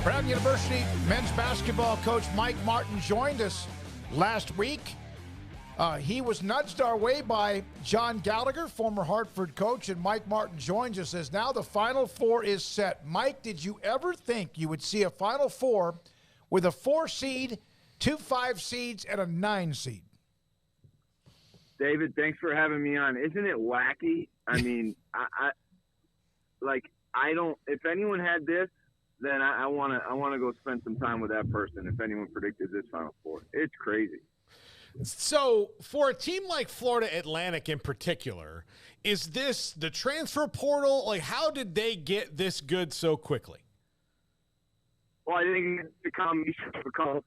Brown University men's basketball coach Mike Martin joined us last week. He was nudged our way by John Gallagher, former Hartford coach, and Mike Martin joins us as now the Final Four is set. Mike, did you ever think you would see a Final Four with a 4 seed, 2 5 seeds, and a 9 seed? David, thanks for having me on. Isn't it wacky? I mean, I don't. If anyone had this, then I want to go spend some time with that person. If anyone predicted this Final Four, it's crazy. So for a team like Florida Atlantic in particular, is this the transfer portal? Like, how did they get this good so quickly? Well, I think it's a combination of a couple.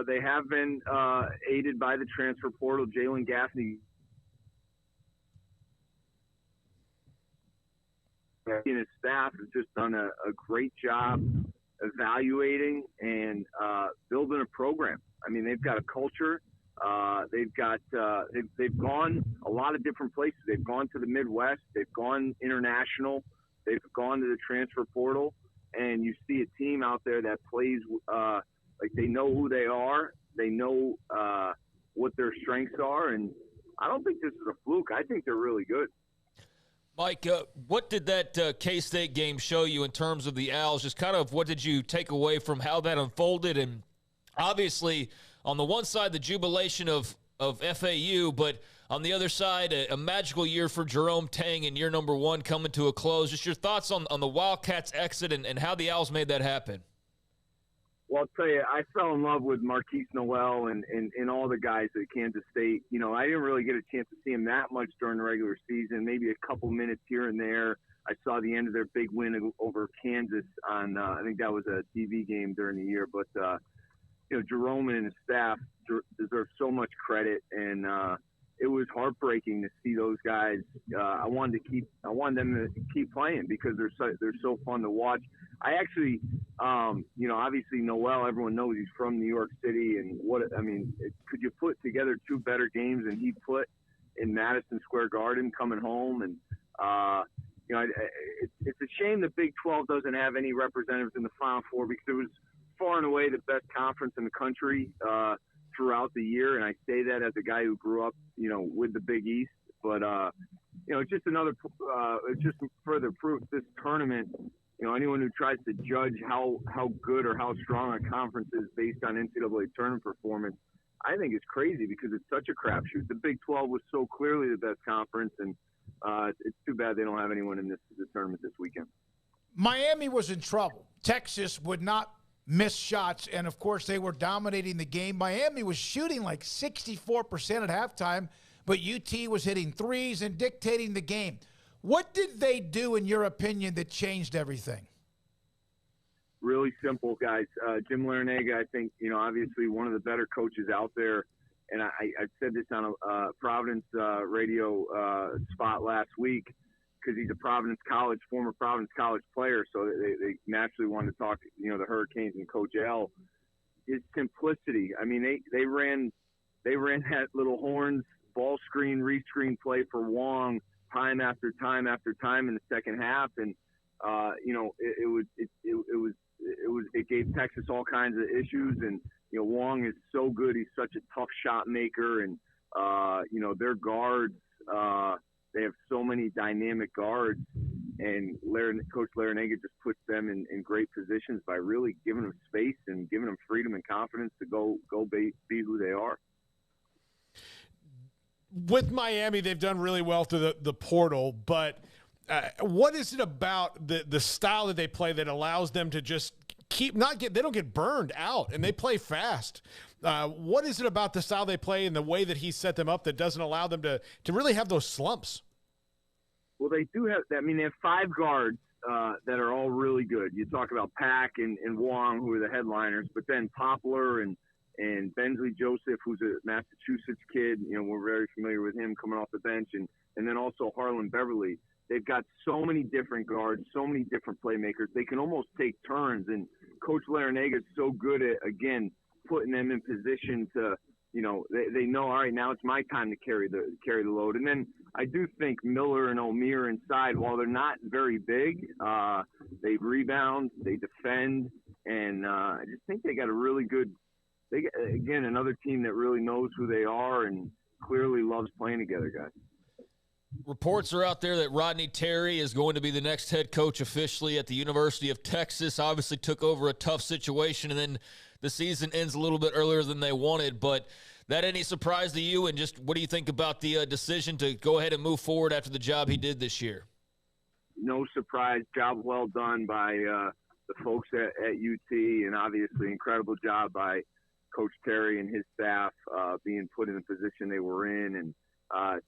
They have been aided by the transfer portal. Jalen Gaffney and his staff have just done a great job evaluating and building a program. I mean, they've got a culture. They've gone a lot of different places. They've gone to the Midwest. They've gone international. They've gone to the transfer portal, and you see a team out there that plays like they know who they are. They know what their strengths are, and I don't think this is a fluke. I think they're really good. Mike, what did that K-State game show you in terms of the Owls? Just kind of what did you take away from how that unfolded? And obviously, on the one side, the jubilation of FAU, but on the other side, a magical year for Jerome Tang in year number 1 coming to a close. Just your thoughts on the Wildcats' exit and how the Owls made that happen. Well, I'll tell you, I fell in love with Marquise Noel and all the guys at Kansas State. You know, I didn't really get a chance to see him that much during the regular season, maybe a couple minutes here and there. I saw the end of their big win over Kansas on, I think that was a TV game during the year. But, you know, Jerome and his staff deserve so much credit, and it was heartbreaking to see those guys. I wanted them to keep playing because they're so fun to watch. I actually, you know, obviously Noel, everyone knows he's from New York City, and could you put together 2 better games than he put in Madison Square Garden coming home? And you know, it's a shame the Big 12 doesn't have any representatives in the Final Four because it was far and away the best conference in the country throughout the year, and I say that as a guy who grew up, you know, with the Big East. But you know, it's just it's just further proof this tournament. You know, anyone who tries to judge how good or how strong a conference is based on NCAA tournament performance, I think it's crazy because it's such a crapshoot. The Big 12 was so clearly the best conference, and it's too bad they don't have anyone in this tournament this weekend. Miami was in trouble. Texas would not miss shots, and, of course, they were dominating the game. Miami was shooting like 64% at halftime, but UT was hitting threes and dictating the game. What did they do, in your opinion, that changed everything? Really simple, guys. Jim Larinaga, I think, you know, obviously one of the better coaches out there. And I said this on a Providence radio spot last week because he's a former Providence College player. So they naturally wanted to talk, you know, the Hurricanes and Coach L. His simplicity. I mean, they ran that little horns, ball screen, rescreen play for Wong time after time after time in the second half, and you know, it gave Texas all kinds of issues. And you know, Wong is so good; he's such a tough shot maker, and you know, their guards, they have so many dynamic guards, and Coach Larinaga just puts them in great positions by really giving them space and giving them freedom and confidence to go be who they are. With Miami, they've done really well through the portal, but what is it about the style that they play that allows them to just they don't get burned out and they play fast? What is it about the style they play and the way that he set them up that doesn't allow them to really have those slumps? Well, they do have, I mean, they have 5 guards that are all really good. You talk about Pack and Wong, who are the headliners, but then Poplar and Bensley Joseph, who's a Massachusetts kid. You know, we're very familiar with him coming off the bench. And then also Harlan Beverly. They've got so many different guards, so many different playmakers. They can almost take turns. And Coach Larinaga is so good at, again, putting them in position to they know, all right, now it's my time to carry the load. And then I do think Miller and Omier inside, while they're not very big, they rebound, they defend, and I just think they got a really good. Again, another team that really knows who they are and clearly loves playing together, guys. Reports are out there that Rodney Terry is going to be the next head coach officially at the University of Texas. Obviously took over a tough situation, and then the season ends a little bit earlier than they wanted. But that any surprise to you? And just what do you think about the decision to go ahead and move forward after the job he did this year? No surprise. Job well done by the folks at UT, and obviously incredible job by Coach Terry and his staff being put in the position they were in. And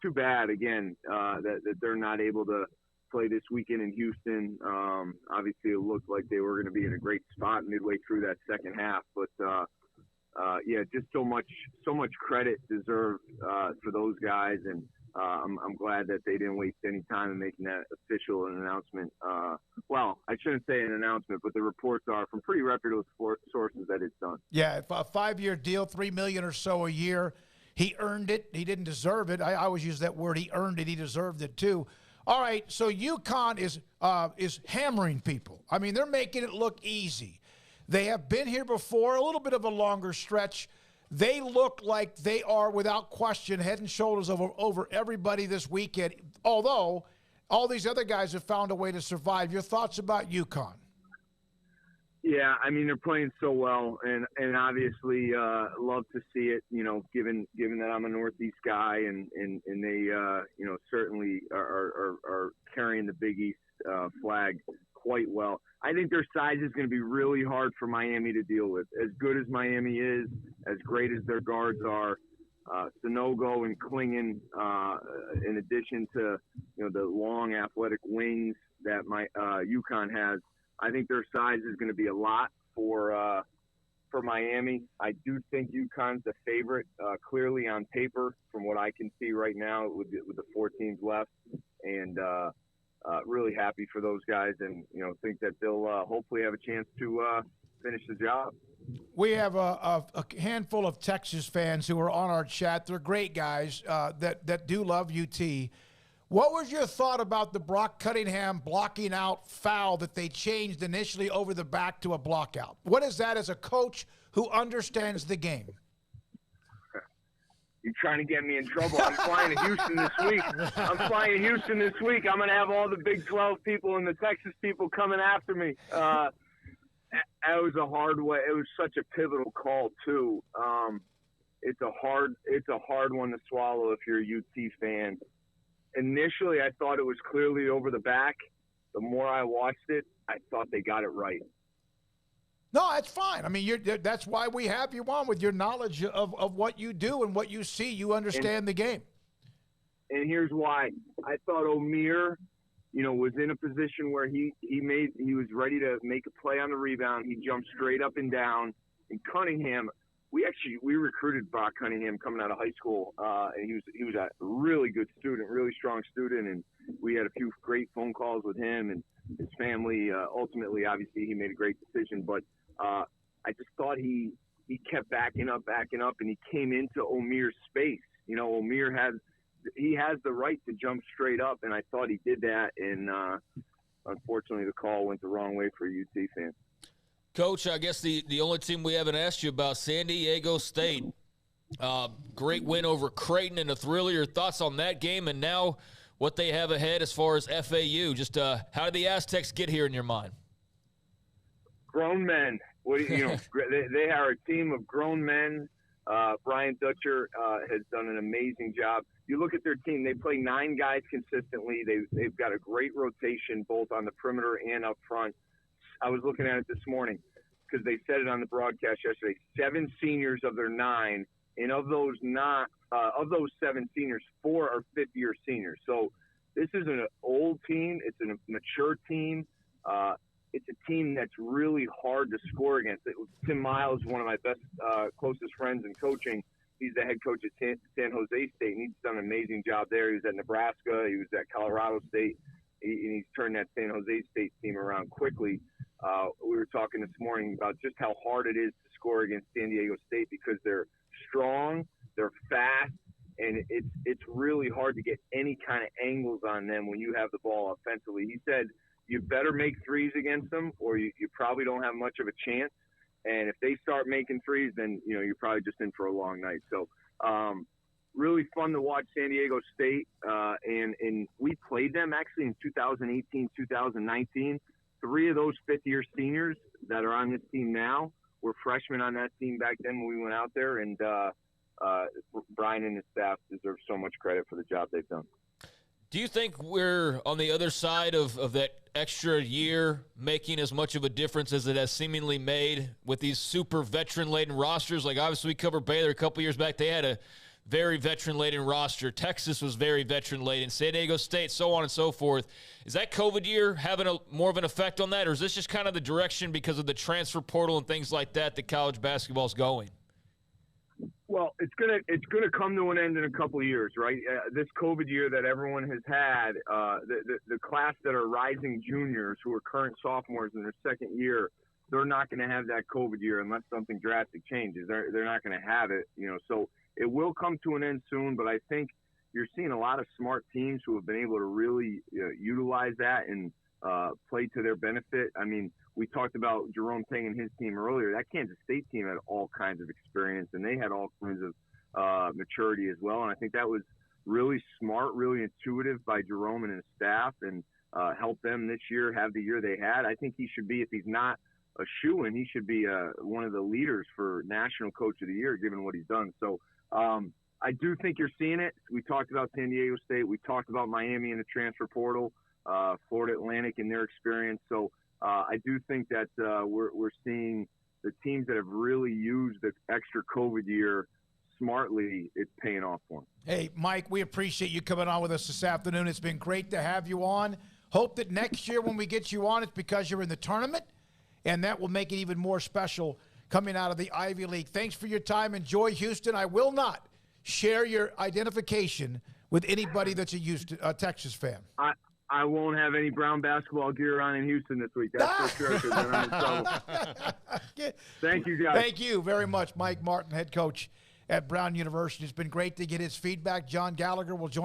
too bad, again, that they're not able to play this weekend in Houston. Obviously, it looked like they were going to be in a great spot midway through that second half. But, yeah, just so much credit deserved for those guys. And I'm glad that they didn't waste any time in making that official announcement. Well, I shouldn't say an announcement, but the reports are from pretty reputable sources that it's done. Yeah, a 5-year deal, $3 million or so a year. He earned it. He didn't deserve it. I always use that word. He earned it. He deserved it too. All right, so UConn is hammering people. I mean, they're making it look easy. They have been here before, a little bit of a longer stretch. They look like they are, without question, head and shoulders over everybody this weekend, although all these other guys have found a way to survive. Your thoughts about UConn? Yeah, I mean, they're playing so well, and obviously love to see it, given that I'm a Northeast guy, and they, certainly are carrying the Big East flag quite well. I think their size is going to be really hard for Miami to deal with. As good as Miami is, as great as their guards are, Sanogo and Klingon, in addition to, the long athletic wings that UConn has, I think their size is going to be a lot for Miami. I do think UConn's the favorite, clearly on paper, from what I can see right now with the 4 teams left, and really happy for those guys, and think that they'll hopefully have a chance to finish the job. We have a handful of Texas fans who are on our chat. They're great guys that do love UT. What was your thought about the Brock Cunningham blocking out foul that they changed initially over the back to a block out? What is that as a coach who understands the game? You're trying to get me in trouble. I'm flying to Houston this week. I'm going to have all the Big 12 people and the Texas people coming after me. That was a hard way. It was such a pivotal call, too. It's a hard one to swallow if you're a UT fan. Initially, I thought it was clearly over the back. The more I watched it, I thought they got it right. No, that's fine. I mean, that's why we have you on, with your knowledge of what you do and what you see. You understand the game. And here's why. I thought Omier, was in a position where he was ready to make a play on the rebound. He jumped straight up and down. And Cunningham, we recruited Brock Cunningham coming out of high school, and he was a really good student, really strong student, and we had a few great phone calls with him and his family. Ultimately, obviously, he made a great decision, but I just thought he kept backing up, and he came into Omier's space. Omier has the right to jump straight up, and I thought he did that, and unfortunately, the call went the wrong way for a UT fan. Coach, I guess the only team we haven't asked you about, San Diego State. Great win over Creighton and a thriller. Your thoughts on that game, and now what they have ahead as far as FAU? Just how did the Aztecs get here in your mind? Grown men. They are a team of grown men. Brian Dutcher has done an amazing job. You look at their team; they play 9 guys consistently. They've got a great rotation both on the perimeter and up front. I was looking at it this morning because they said it on the broadcast yesterday. 7 seniors of their 9, and of those 7 seniors, 4 are fifth-year seniors. So this is an old team. It's a mature team. It's a team that's really hard to score against. Tim Miles, one of my best, closest friends in coaching, he's the head coach at San Jose State, and he's done an amazing job there. He was at Nebraska. He was at Colorado State. And he's turned that San Jose State team around quickly. We were talking this morning about just how hard it is to score against San Diego State because they're strong, They're fast, and it's really hard to get any kind of angles on them when you have the ball offensively. He said you better make threes against them, or you probably don't have much of a chance. And if they start making threes, then you're probably just in for a long night. So really fun to watch San Diego State, and we played them actually in 2018, 2019. 3 of those fifth-year seniors that are on this team now were freshmen on that team back then when we went out there, and Brian and his staff deserve so much credit for the job they've done. Do you think we're on the other side of that extra year making as much of a difference as it has seemingly made with these super veteran-laden rosters? Like, obviously, we covered Baylor a couple years back. They had a very veteran-laden roster. Texas was very veteran-laden. San Diego State, so on and so forth. Is that COVID year having more of an effect on that, or is this just kind of the direction because of the transfer portal and things like that college basketball is going? Well, it's gonna come to an end in a couple of years, right? This COVID year that everyone has had, the class that are rising juniors who are current sophomores in their second year, they're not going to have that COVID year unless something drastic changes. They're not going to have it, So it will come to an end soon, but I think you're seeing a lot of smart teams who have been able to really utilize that and play to their benefit. I mean, we talked about Jerome Tang and his team earlier. That Kansas State team had all kinds of experience, and they had all kinds of maturity as well. And I think that was really smart, really intuitive by Jerome and his staff, and helped them this year have the year they had. I think he should be, if he's not a shoo-in, he should be one of the leaders for National Coach of the Year, given what he's done. So I do think you're seeing it. We talked about San Diego State. We talked about Miami in the transfer portal, Florida Atlantic in their experience. So I do think that we're seeing the teams that have really used the extra COVID year smartly. It's paying off for them. Hey, Mike, we appreciate you coming on with us this afternoon. It's been great to have you on. Hope that next year when we get you on, it's because you're in the tournament, and that will make it even more special coming out of the Ivy League. Thanks for your time. Enjoy Houston. I will not share your identification with anybody that's a Texas fan. I won't have any Brown basketball gear on in Houston this week. That's for sure, 'cause then I'm in trouble. Thank you, guys. Thank you very much, Mike Martin, head coach at Brown University. It's been great to get his feedback. John Gallagher will join